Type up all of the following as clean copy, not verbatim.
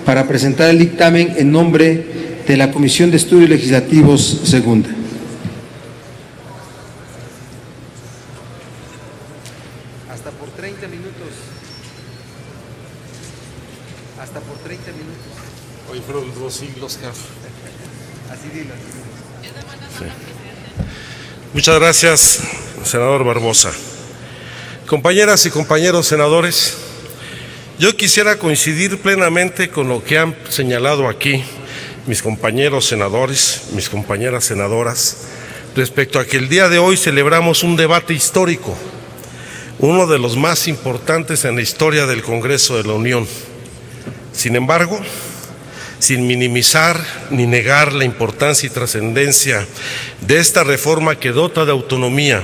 para presentar el dictamen en nombre de la Comisión de Estudios Legislativos Segunda. Hasta por 30 minutos. Hasta por 30 minutos. Hoy fueron 2 siglos, jefe. Así dilo. Sí. Muchas gracias, senador Barbosa. Compañeras y compañeros senadores, yo quisiera coincidir plenamente con lo que han señalado aquí mis compañeros senadores, mis compañeras senadoras, respecto a que el día de hoy celebramos un debate histórico, uno de los más importantes en la historia del Congreso de la Unión. Sin embargo, sin minimizar ni negar la importancia y trascendencia de esta reforma que dota de autonomía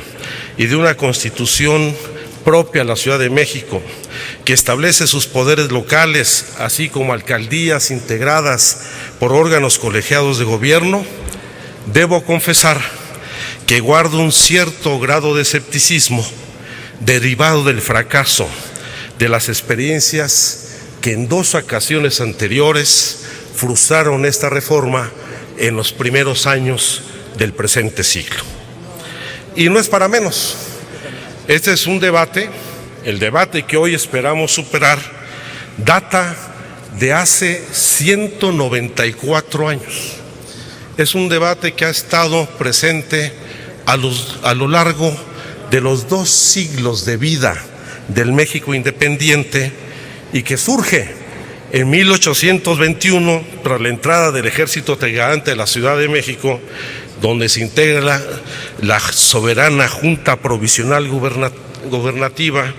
y de una constitución propia a la Ciudad de México, que establece sus poderes locales, así como alcaldías integradas por órganos colegiados de gobierno, debo confesar que guardo un cierto grado de escepticismo derivado del fracaso de las experiencias que en 2 ocasiones anteriores frustraron esta reforma en los primeros años del presente siglo. Y no es para menos. Este es un debate, el debate que hoy esperamos superar, data de hace 194 años. Es un debate que ha estado presente a lo largo de los 2 siglos de vida del México independiente y que surge en 1821 tras la entrada del ejército integrante de la Ciudad de México, donde se integra la soberana Junta Provisional Gubernativa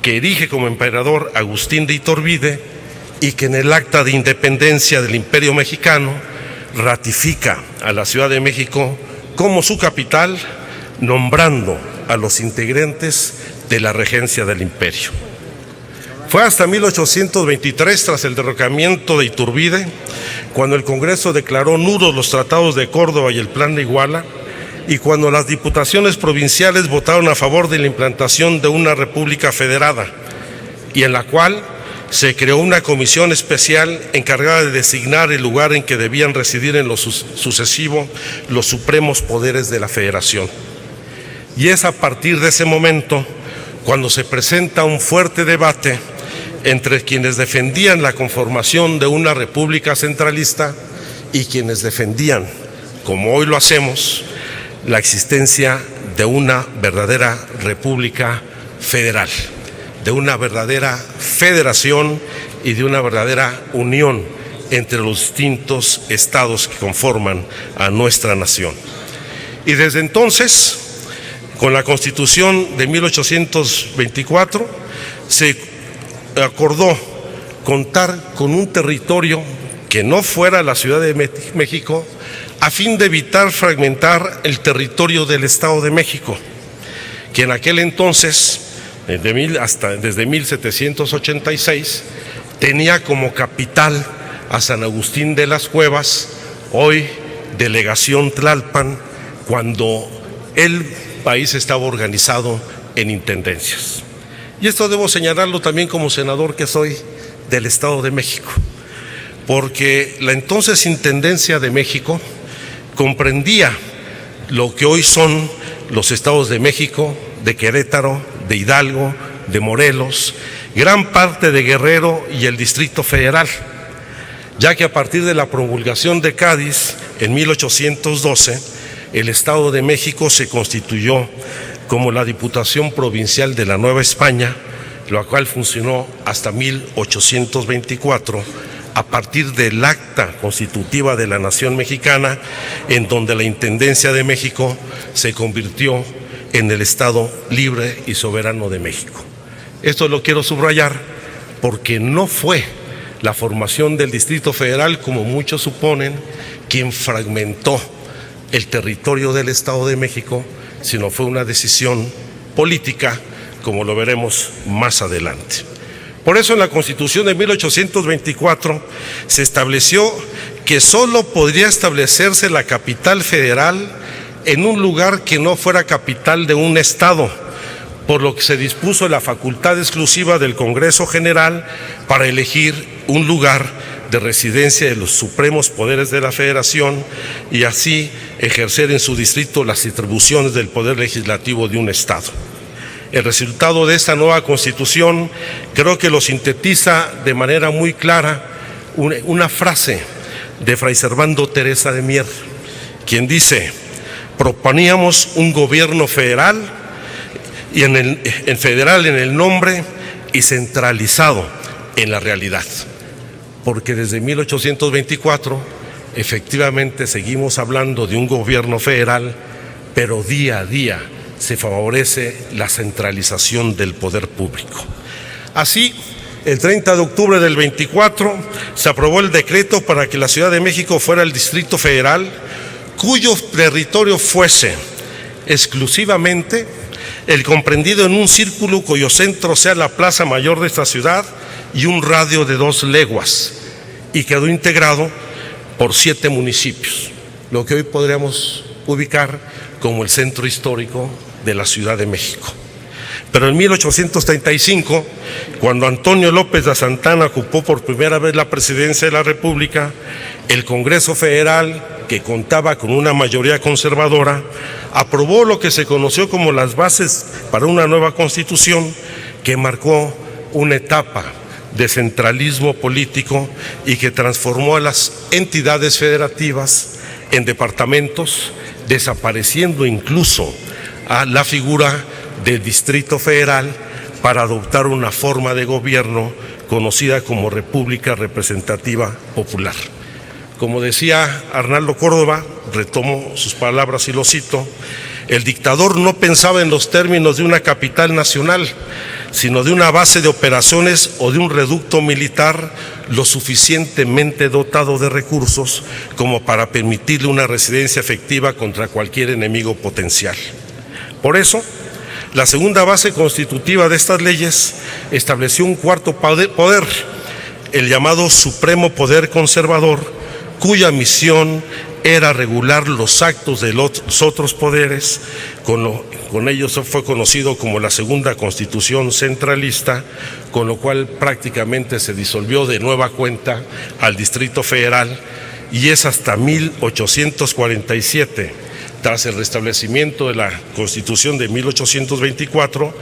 que erige como emperador Agustín de Iturbide y que en el acta de independencia del Imperio Mexicano ratifica a la Ciudad de México como su capital, nombrando a los integrantes de la regencia del imperio. Fue hasta 1823, tras el derrocamiento de Iturbide, cuando el Congreso declaró nulos los tratados de Córdoba y el Plan de Iguala, y cuando las diputaciones provinciales votaron a favor de la implantación de una república federada, y en la cual se creó una comisión especial encargada de designar el lugar en que debían residir en lo sucesivo los supremos poderes de la federación. Y es a partir de ese momento cuando se presenta un fuerte debate entre quienes defendían la conformación de una república centralista y quienes defendían, como hoy lo hacemos, la existencia de una verdadera república federal, de una verdadera federación y de una verdadera unión entre los distintos estados que conforman a nuestra nación. Y desde entonces, con la Constitución de 1824, se acordó contar con un territorio que no fuera la Ciudad de México, a fin de evitar fragmentar el territorio del Estado de México, que en aquel entonces, desde 1786, tenía como capital a San Agustín de las Cuevas, hoy delegación Tlalpan, cuando el país estaba organizado en intendencias. Y esto debo señalarlo también como senador que soy del Estado de México, porque la entonces Intendencia de México comprendía lo que hoy son los estados de México, de Querétaro, de Hidalgo, de Morelos, gran parte de Guerrero y el Distrito Federal, ya que a partir de la promulgación de Cádiz en 1812, el Estado de México se constituyó como la Diputación Provincial de la Nueva España, la cual funcionó hasta 1824, a partir del acta constitutiva de la Nación Mexicana, en donde la Intendencia de México se convirtió en el Estado libre y soberano de México. Esto lo quiero subrayar porque no fue la formación del Distrito Federal, como muchos suponen, quien fragmentó el territorio del Estado de México, sino fue una decisión política, como lo veremos más adelante. Por eso en la Constitución de 1824 se estableció que solo podría establecerse la capital federal en un lugar que no fuera capital de un estado, por lo que se dispuso la facultad exclusiva del Congreso General para elegir un lugar de residencia de los supremos poderes de la Federación y así ejercer en su distrito las atribuciones del poder legislativo de un Estado. El resultado de esta nueva Constitución creo que lo sintetiza de manera muy clara una frase de Fray Servando Teresa de Mier, quien dice: proponíamos un gobierno federal y en el nombre y centralizado en la realidad. Porque desde 1824 efectivamente seguimos hablando de un gobierno federal, pero día a día se favorece la centralización del poder público. Así, el 30 de octubre del 24 se aprobó el decreto para que la Ciudad de México fuera el Distrito Federal, cuyo territorio fuese exclusivamente el comprendido en un círculo cuyo centro sea la plaza mayor de esta ciudad y un radio de 2 leguas, y quedó integrado por 7 municipios, lo que hoy podríamos ubicar como el centro histórico de la Ciudad de México. Pero en 1835, cuando Antonio López de Santana ocupó por primera vez la presidencia de la República, el Congreso Federal, que contaba con una mayoría conservadora, aprobó lo que se conoció como las bases para una nueva Constitución que marcó una etapa de centralismo político y que transformó a las entidades federativas en departamentos, desapareciendo incluso a la figura del Distrito Federal para adoptar una forma de gobierno conocida como República Representativa Popular. Como decía Arnaldo Córdoba, retomo sus palabras y lo cito: el dictador no pensaba en los términos de una capital nacional, sino de una base de operaciones o de un reducto militar lo suficientemente dotado de recursos como para permitirle una residencia efectiva contra cualquier enemigo potencial. Por eso, la segunda base constitutiva de estas leyes estableció un cuarto poder, el llamado Supremo Poder Conservador, cuya misión era regular los actos de los otros poderes. Con ello fue conocido como la Segunda Constitución Centralista, con lo cual prácticamente se disolvió de nueva cuenta al Distrito Federal, y es hasta 1847, tras el restablecimiento de la Constitución de 1824,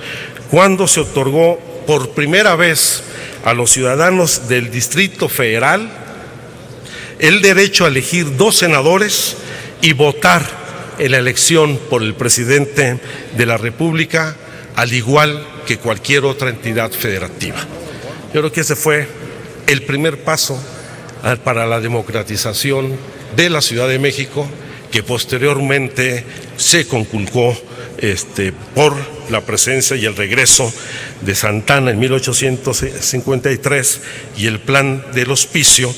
cuando se otorgó por primera vez a los ciudadanos del Distrito Federal el derecho a elegir 2 senadores y votar en la elección por el presidente de la República, al igual que cualquier otra entidad federativa. Yo creo que ese fue el primer paso para la democratización de la Ciudad de México, que posteriormente se conculcó por la presencia y el regreso de Santana en 1853 y el Plan del Hospicio,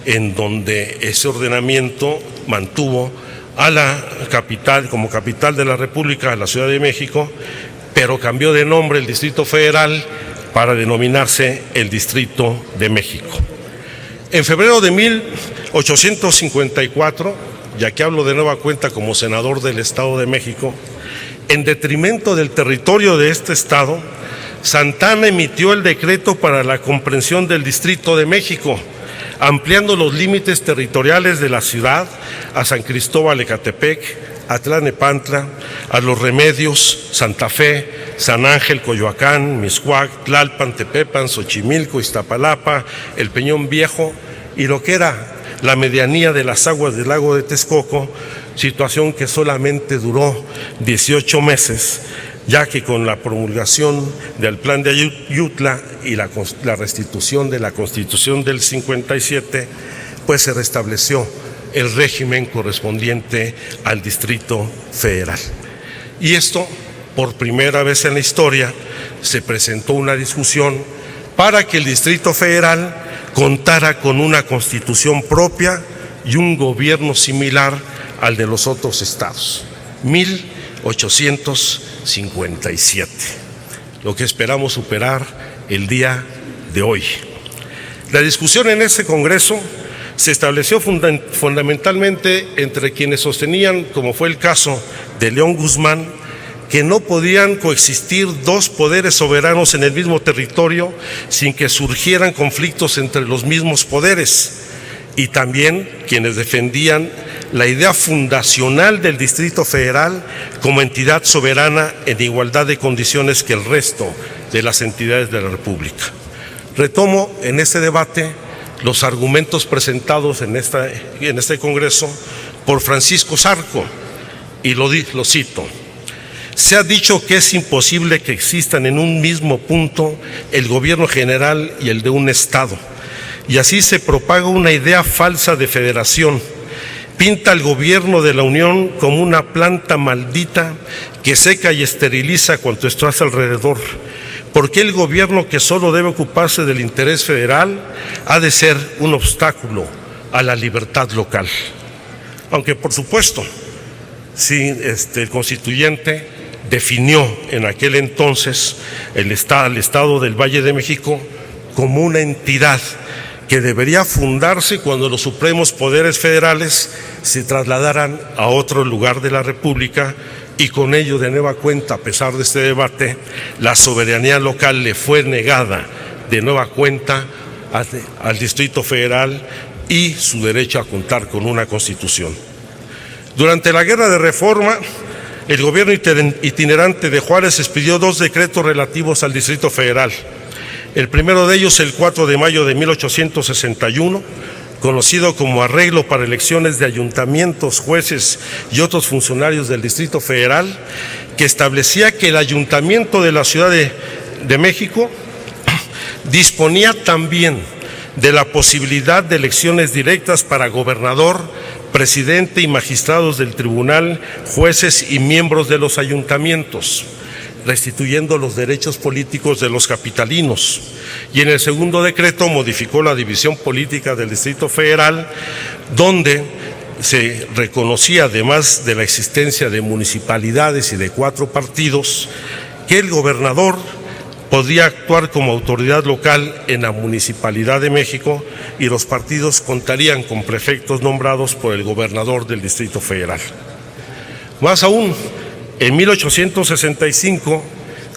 en donde ese ordenamiento mantuvo a la capital, como capital de la República, a la Ciudad de México, pero cambió de nombre el Distrito Federal para denominarse el Distrito de México. En febrero de 1854, ya que hablo de nueva cuenta como senador del Estado de México, en detrimento del territorio de este estado, Santana emitió el decreto para la comprensión del Distrito de México, ampliando los límites territoriales de la ciudad a San Cristóbal Ecatepec, a Tlalnepantla, a Los Remedios, Santa Fe, San Ángel, Coyoacán, Mixcoac, Tlalpan, Tepepan, Xochimilco, Iztapalapa, el Peñón Viejo y lo que era la medianía de las aguas del lago de Texcoco, situación que solamente duró 18 meses, ya que con la promulgación del Plan de Ayutla y la restitución de la Constitución del 57, pues se restableció el régimen correspondiente al Distrito Federal. Y esto, por primera vez en la historia, se presentó una discusión para que el Distrito Federal contara con una constitución propia y un gobierno similar al de los otros estados. 1857, lo que esperamos superar el día de hoy. La discusión en ese Congreso se estableció fundamentalmente entre quienes sostenían, como fue el caso de León Guzmán, que no podían coexistir dos poderes soberanos en el mismo territorio sin que surgieran conflictos entre los mismos poderes, y también quienes defendían la idea fundacional del Distrito Federal como entidad soberana en igualdad de condiciones que el resto de las entidades de la República. Retomo en este debate los argumentos presentados en este Congreso por Francisco Zarco, y lo cito: se ha dicho que es imposible que existan en un mismo punto el gobierno general y el de un Estado, y así se propaga una idea falsa de federación. Pinta al gobierno de la Unión como una planta maldita que seca y esteriliza cuanto está a su alrededor. ¿Por qué el gobierno, que solo debe ocuparse del interés federal, ha de ser un obstáculo a la libertad local? Aunque, por supuesto, sí, el constituyente definió en aquel entonces al Estado del Valle de México como una entidad que debería fundarse cuando los supremos poderes federales se trasladaran a otro lugar de la República, y con ello, de nueva cuenta, a pesar de este debate, la soberanía local le fue negada de nueva cuenta al Distrito Federal y su derecho a contar con una Constitución. Durante la Guerra de Reforma, el gobierno itinerante de Juárez expidió 2 decretos relativos al Distrito Federal. El primero de ellos, el 4 de mayo de 1861, conocido como Arreglo para elecciones de ayuntamientos, jueces y otros funcionarios del Distrito Federal, que establecía que el Ayuntamiento de la Ciudad de México disponía también de la posibilidad de elecciones directas para gobernador, presidente y magistrados del tribunal, jueces y miembros de los ayuntamientos, restituyendo los derechos políticos de los capitalinos. Y en el segundo decreto modificó la división política del Distrito Federal, donde se reconocía, además de la existencia de municipalidades y de 4 partidos, que el gobernador podía actuar como autoridad local en la Municipalidad de México, y los partidos contarían con prefectos nombrados por el gobernador del Distrito Federal. Más aún, en 1865,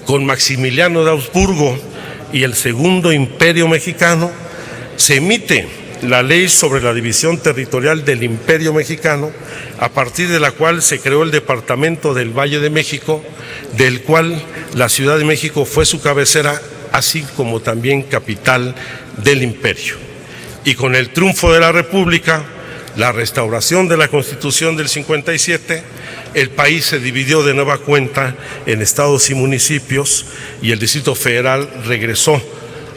con Maximiliano de Habsburgo y el Segundo Imperio Mexicano, se emite la ley sobre la división territorial del Imperio Mexicano, a partir de la cual se creó el Departamento del Valle de México, del cual la Ciudad de México fue su cabecera, así como también capital del imperio. Y con el triunfo de la República, la restauración de la Constitución del 57, el país se dividió de nueva cuenta en estados y municipios, y el Distrito Federal regresó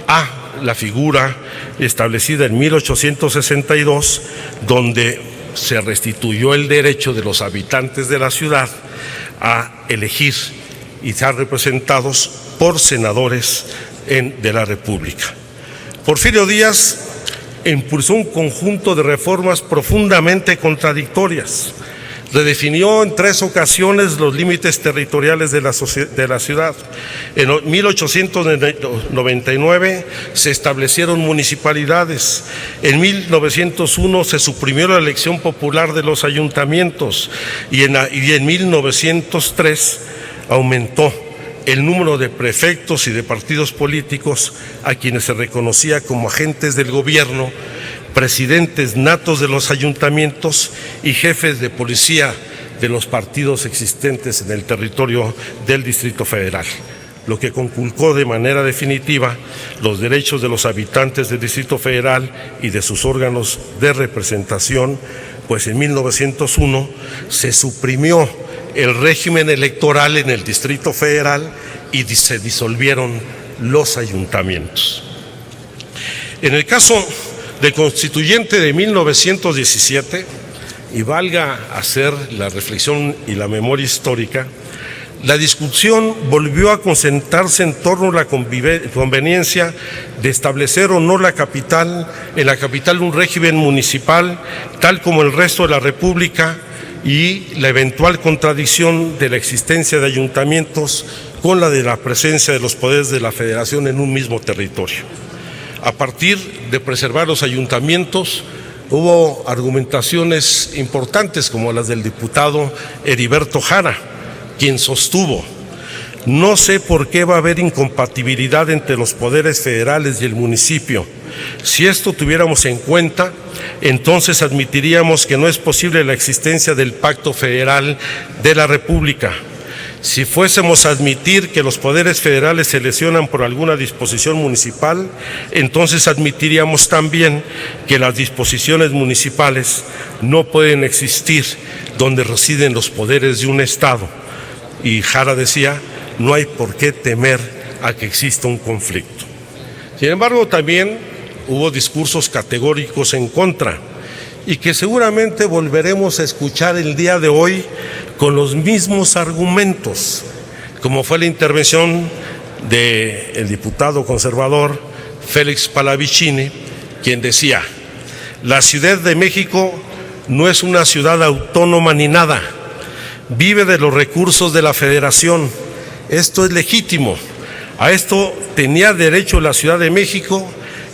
a la figura establecida en 1862, donde se restituyó el derecho de los habitantes de la ciudad a elegir y ser representados por senadores de la República. Porfirio Díaz impulsó un conjunto de reformas profundamente contradictorias. Redefinió en 3 ocasiones los límites territoriales de la ciudad. En 1899 se establecieron municipalidades. En 1901 se suprimió la elección popular de los ayuntamientos, y en 1903 aumentó el número de prefectos y de partidos políticos a quienes se reconocía como agentes del gobierno, presidentes natos de los ayuntamientos y jefes de policía de los partidos existentes en el territorio del Distrito Federal, lo que conculcó de manera definitiva los derechos de los habitantes del Distrito Federal y de sus órganos de representación, pues en 1901 se suprimió el régimen electoral en el Distrito Federal y se disolvieron los ayuntamientos. En el caso del Constituyente de 1917, y valga hacer la reflexión y la memoria histórica, la discusión volvió a concentrarse en torno a la conveniencia de establecer o no en la capital un régimen municipal, tal como el resto de la República, y la eventual contradicción de la existencia de ayuntamientos con la de la presencia de los poderes de la Federación en un mismo territorio. A partir de preservar los ayuntamientos, hubo argumentaciones importantes como las del diputado Heriberto Jara, quien sostuvo: no sé por qué va a haber incompatibilidad entre los poderes federales y el municipio. Si esto tuviéramos en cuenta, entonces admitiríamos que no es posible la existencia del Pacto Federal de la República. Si fuésemos a admitir que los poderes federales se lesionan por alguna disposición municipal, entonces admitiríamos también que las disposiciones municipales no pueden existir donde residen los poderes de un Estado. Y Jara decía: no hay por qué temer a que exista un conflicto. Sin embargo, también hubo discursos categóricos en contra, y que seguramente volveremos a escuchar el día de hoy con los mismos argumentos, como fue la intervención del diputado conservador Félix Palavicini, quien decía: la Ciudad de México no es una ciudad autónoma ni nada, vive de los recursos de la Federación. Esto es legítimo, a esto tenía derecho la Ciudad de México,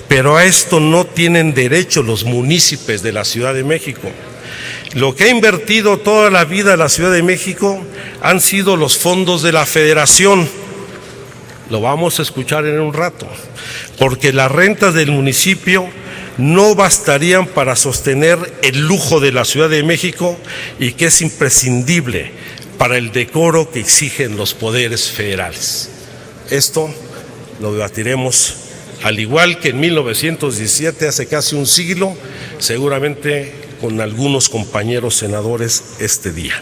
pero a esto no tienen derecho los municipios de la Ciudad de México. Lo que ha invertido toda la vida la Ciudad de México han sido los fondos de la Federación. Lo vamos a escuchar en un rato, porque las rentas del municipio no bastarían para sostener el lujo de la Ciudad de México, y que es imprescindible para el decoro que exigen los poderes federales. Esto lo debatiremos, al igual que en 1917, hace casi un siglo, seguramente con algunos compañeros senadores este día.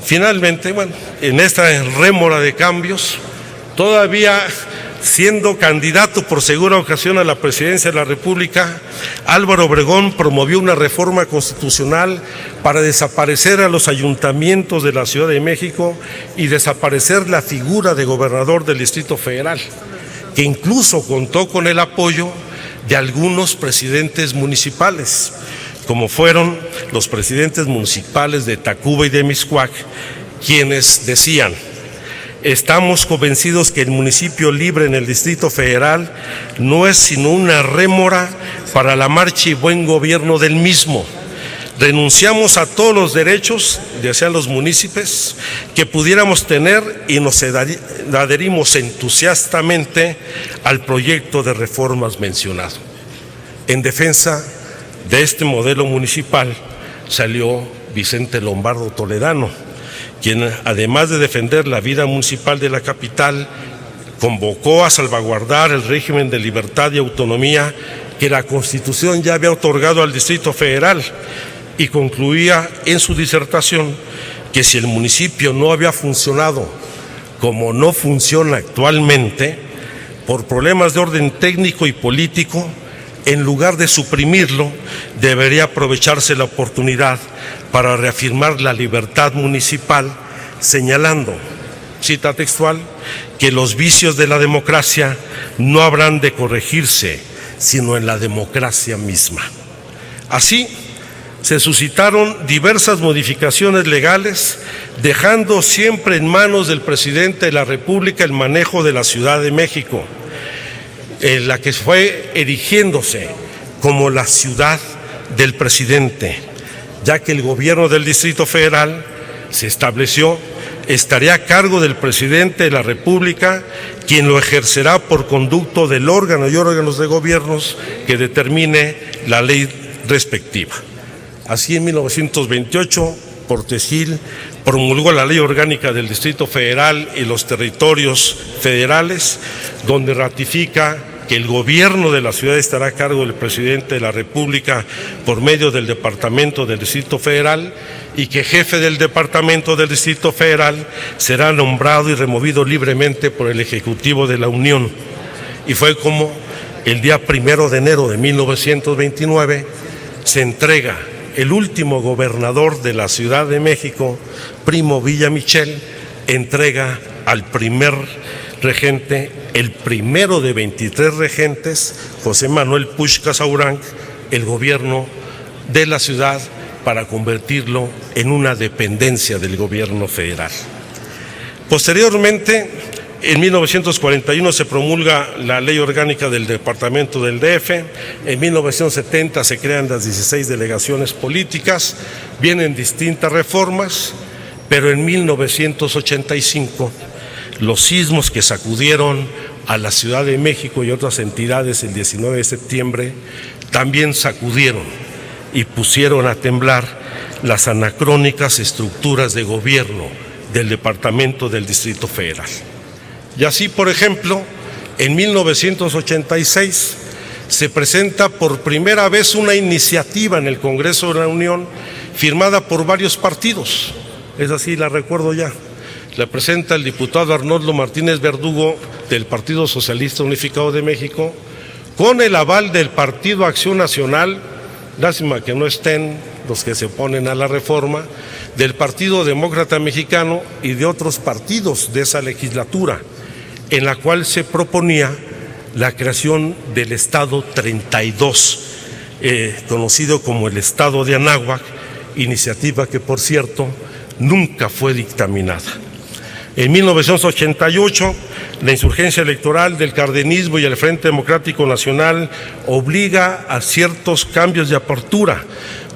Finalmente, en esta rémora de cambios, todavía siendo candidato por segunda ocasión a la presidencia de la República, Álvaro Obregón promovió una reforma constitucional para desaparecer a los ayuntamientos de la Ciudad de México y desaparecer la figura de gobernador del Distrito Federal, que incluso contó con el apoyo de algunos presidentes municipales, como fueron los presidentes municipales de Tacuba y de Mixcoac, quienes decían: estamos convencidos que el municipio libre en el Distrito Federal no es sino una rémora para la marcha y buen gobierno del mismo. Renunciamos a todos los derechos, decían los municipios, que pudiéramos tener, y nos adherimos entusiastamente al proyecto de reformas mencionado. En defensa de este modelo municipal salió Vicente Lombardo Toledano, quien, además de defender la vida municipal de la capital, convocó a salvaguardar el régimen de libertad y autonomía que la Constitución ya había otorgado al Distrito Federal, y concluía en su disertación que si el municipio no había funcionado como no funciona actualmente, por problemas de orden técnico y político, en lugar de suprimirlo, debería aprovecharse la oportunidad para reafirmar la libertad municipal, señalando, cita textual, que los vicios de la democracia no habrán de corregirse, sino en la democracia misma. Así, se suscitaron diversas modificaciones legales, dejando siempre en manos del presidente de la República el manejo de la Ciudad de México, la que fue erigiéndose como la ciudad del presidente, ya que el gobierno del Distrito Federal, se estableció, estaría a cargo del presidente de la República, quien lo ejercerá por conducto del órgano y órganos de gobiernos que determine la ley respectiva. Así, en 1928, Portes Gil promulgó la Ley Orgánica del Distrito Federal y los territorios federales, donde ratifica que el gobierno de la ciudad estará a cargo del presidente de la República por medio del Departamento del Distrito Federal, y que jefe del Departamento del Distrito Federal será nombrado y removido libremente por el Ejecutivo de la Unión. Y fue como el día 1 de enero de 1929 se entrega el último gobernador de la Ciudad de México, Primo Villamichelli, entrega al primer regente, el primero de 23 regentes, José Manuel Puig Casaubonch, el gobierno de la ciudad, para convertirlo en una dependencia del gobierno federal. Posteriormente, en 1941 se promulga la Ley Orgánica del Departamento del DF, en 1970 se crean las 16 delegaciones políticas, vienen distintas reformas, Pero en 1985, los sismos que sacudieron a la Ciudad de México y otras entidades el 19 de septiembre también sacudieron y pusieron a temblar las anacrónicas estructuras de gobierno del Departamento del Distrito Federal. Y así, por ejemplo, en 1986 se presenta por primera vez una iniciativa en el Congreso de la Unión firmada por varios partidos. Es así, la recuerdo ya. La presenta el diputado Arnoldo Martínez Verdugo del Partido Socialista Unificado de México, con el aval del Partido Acción Nacional, lástima que no estén los que se oponen a la reforma, del Partido Demócrata Mexicano y de otros partidos de esa legislatura, en la cual se proponía la creación del Estado 32, conocido como el Estado de Anáhuac, iniciativa que, por cierto, nunca fue dictaminada. En 1988, la insurgencia electoral del cardenismo y el Frente Democrático Nacional obliga a ciertos cambios de apertura,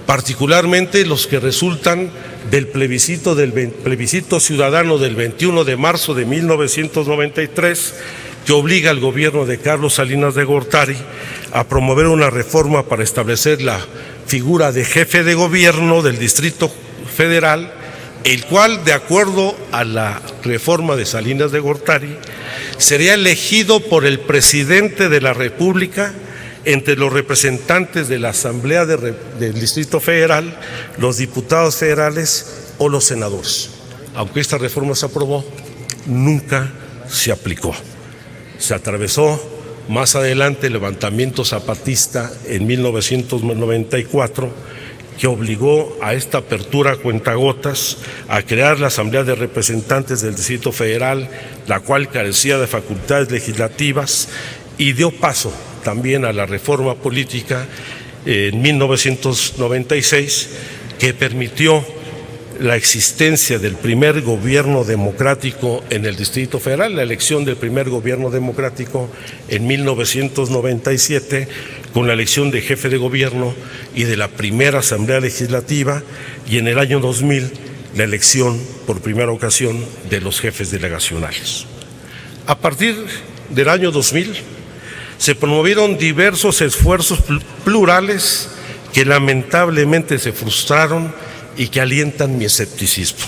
particularmente los que resultan del plebiscito ciudadano del 21 de marzo de 1993, que obliga al gobierno de Carlos Salinas de Gortari a promover una reforma para establecer la figura de jefe de gobierno del Distrito Federal, el cual, de acuerdo a la reforma de Salinas de Gortari, sería elegido por el presidente de la República entre los representantes de la Asamblea del Distrito Federal, los diputados federales o los senadores. Aunque esta reforma se aprobó, nunca se aplicó. Se atravesó más adelante el levantamiento zapatista en 1994, que obligó a esta apertura a cuentagotas a crear la Asamblea de Representantes del Distrito Federal, la cual carecía de facultades legislativas, y dio paso también a la reforma política en 1996, que permitió la existencia del primer gobierno democrático en el Distrito Federal, la elección del primer gobierno democrático en 1997, con la elección de jefe de gobierno y de la primera Asamblea Legislativa, y en el año 2000 la elección por primera ocasión de los jefes delegacionales. A partir del año 2000 se promovieron diversos esfuerzos plurales que lamentablemente se frustraron y que alientan mi escepticismo.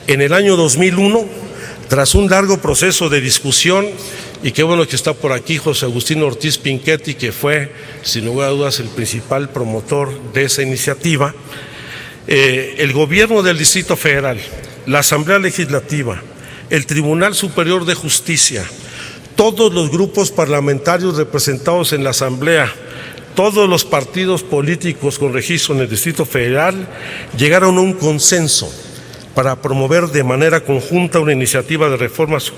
En el año 2001, tras un largo proceso de discusión, y qué bueno que está por aquí José Agustín Ortiz Pinchetti, que fue, sin lugar a dudas, el principal promotor de esa iniciativa, el gobierno del Distrito Federal, la Asamblea Legislativa, el Tribunal Superior de Justicia, todos los grupos parlamentarios representados en la Asamblea, todos los partidos políticos con registro en el Distrito Federal llegaron a un consenso para promover de manera conjunta una iniciativa de reformas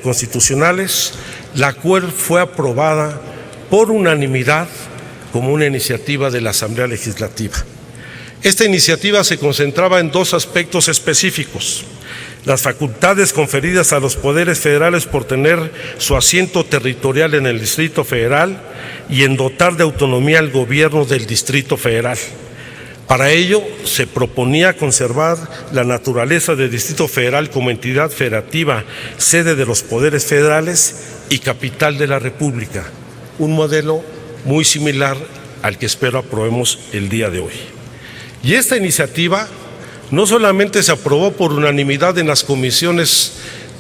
constitucionales, la cual fue aprobada por unanimidad como una iniciativa de la Asamblea Legislativa. Esta iniciativa se concentraba en dos aspectos específicos: las facultades conferidas a los poderes federales por tener su asiento territorial en el Distrito Federal y en dotar de autonomía al gobierno del Distrito Federal. Para ello, se proponía conservar la naturaleza del Distrito Federal como entidad federativa, sede de los poderes federales y capital de la República, un modelo muy similar al que espero aprobemos el día de hoy. Y esta iniciativa no solamente se aprobó por unanimidad en las comisiones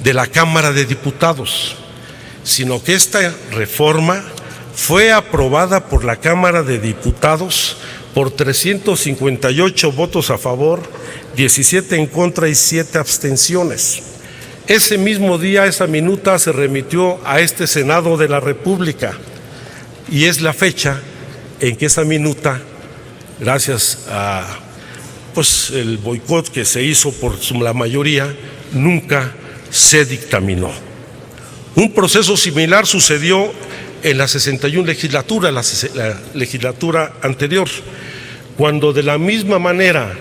de la Cámara de Diputados, sino que esta reforma fue aprobada por la Cámara de Diputados por 358 votos a favor, 17 en contra y 7 abstenciones. Ese mismo día, esa minuta se remitió a este Senado de la República, y es la fecha en que esa minuta, gracias a el boicot que se hizo por la mayoría, nunca se dictaminó. Un proceso similar sucedió en la 61 legislatura, la legislatura anterior, cuando de la misma manera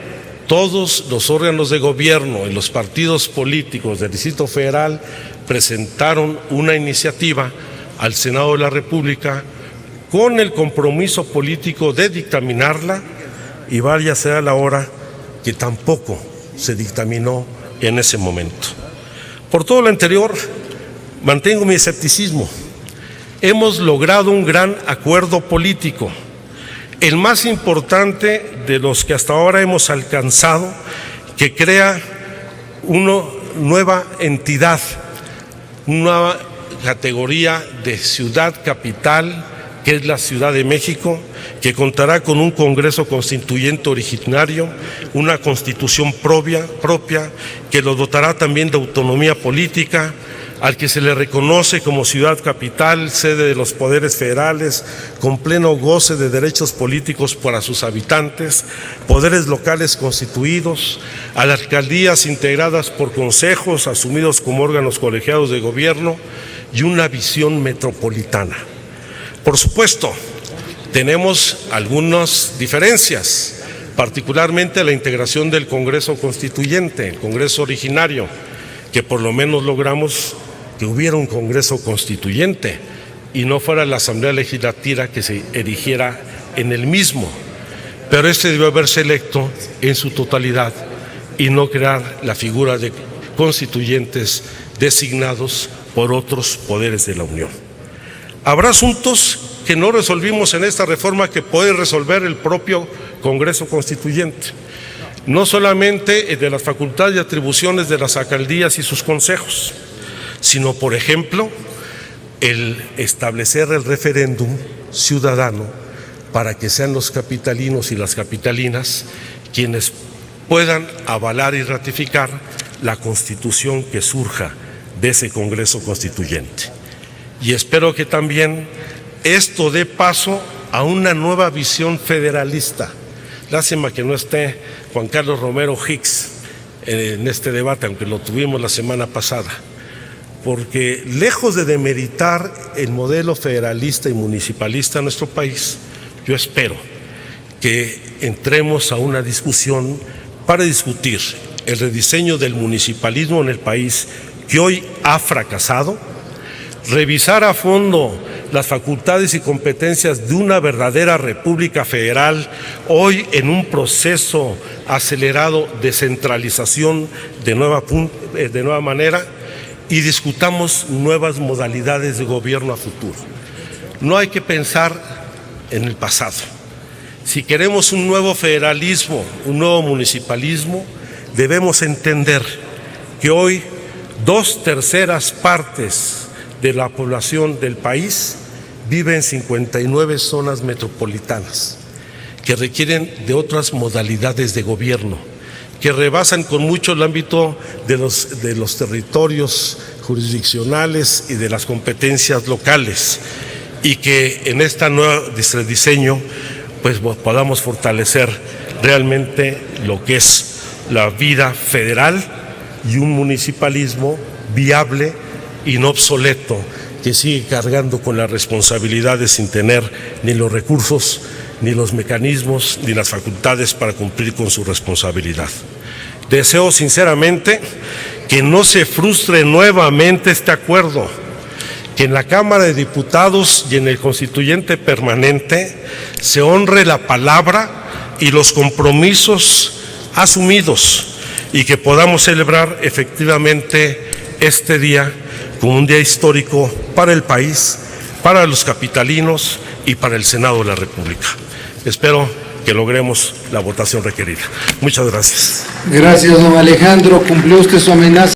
todos los órganos de gobierno y los partidos políticos del Distrito Federal presentaron una iniciativa al Senado de la República con el compromiso político de dictaminarla, y vaya sea la hora que tampoco se dictaminó en ese momento. Por todo lo anterior, mantengo mi escepticismo. Hemos logrado un gran acuerdo político, el más importante de los que hasta ahora hemos alcanzado, que crea una nueva entidad, una nueva categoría de ciudad capital, que es la Ciudad de México, que contará con un Congreso Constituyente originario, una Constitución propia, que lo dotará también de autonomía política, al que se le reconoce como ciudad capital, sede de los poderes federales, con pleno goce de derechos políticos para sus habitantes, poderes locales constituidos, a las alcaldías integradas por consejos asumidos como órganos colegiados de gobierno y una visión metropolitana. Por supuesto, tenemos algunas diferencias, particularmente la integración del Congreso Constituyente, el Congreso originario, que por lo menos logramos que hubiera un Congreso Constituyente y no fuera la Asamblea Legislativa que se erigiera en el mismo. Pero este debió haberse electo en su totalidad y no crear la figura de constituyentes designados por otros poderes de la Unión. Habrá asuntos que no resolvimos en esta reforma que puede resolver el propio Congreso Constituyente, no solamente de las facultades y atribuciones de las alcaldías y sus consejos, sino, por ejemplo, el establecer el referéndum ciudadano para que sean los capitalinos y las capitalinas quienes puedan avalar y ratificar la Constitución que surja de ese Congreso Constituyente. Y espero que también esto dé paso a una nueva visión federalista. Lástima que no esté Juan Carlos Romero Hicks en este debate, aunque lo tuvimos la semana pasada, porque lejos de demeritar el modelo federalista y municipalista en nuestro país, yo espero que entremos a una discusión para discutir el rediseño del municipalismo en el país, que hoy ha fracasado, revisar a fondo las facultades y competencias de una verdadera república federal, hoy en un proceso acelerado de centralización de nueva manera, y discutamos nuevas modalidades de gobierno a futuro. No hay que pensar en el pasado. Si queremos un nuevo federalismo, un nuevo municipalismo, debemos entender que hoy 2/3 partes de la población del país vive en 59 zonas metropolitanas que requieren de otras modalidades de gobierno, que rebasan con mucho el ámbito de los territorios jurisdiccionales y de las competencias locales, y que en este nuevo diseño pues podamos fortalecer realmente lo que es la vida federal y un municipalismo viable y no obsoleto, que sigue cargando con las responsabilidades sin tener ni los recursos, ni los mecanismos, ni las facultades para cumplir con su responsabilidad. Deseo sinceramente que no se frustre nuevamente este acuerdo, que en la Cámara de Diputados y en el Constituyente Permanente se honre la palabra y los compromisos asumidos, y que podamos celebrar efectivamente este día como un día histórico para el país, para los capitalinos y para el Senado de la República. Espero que logremos la votación requerida. Muchas gracias. Gracias, don Alejandro. ¿Cumplió usted su amenaza?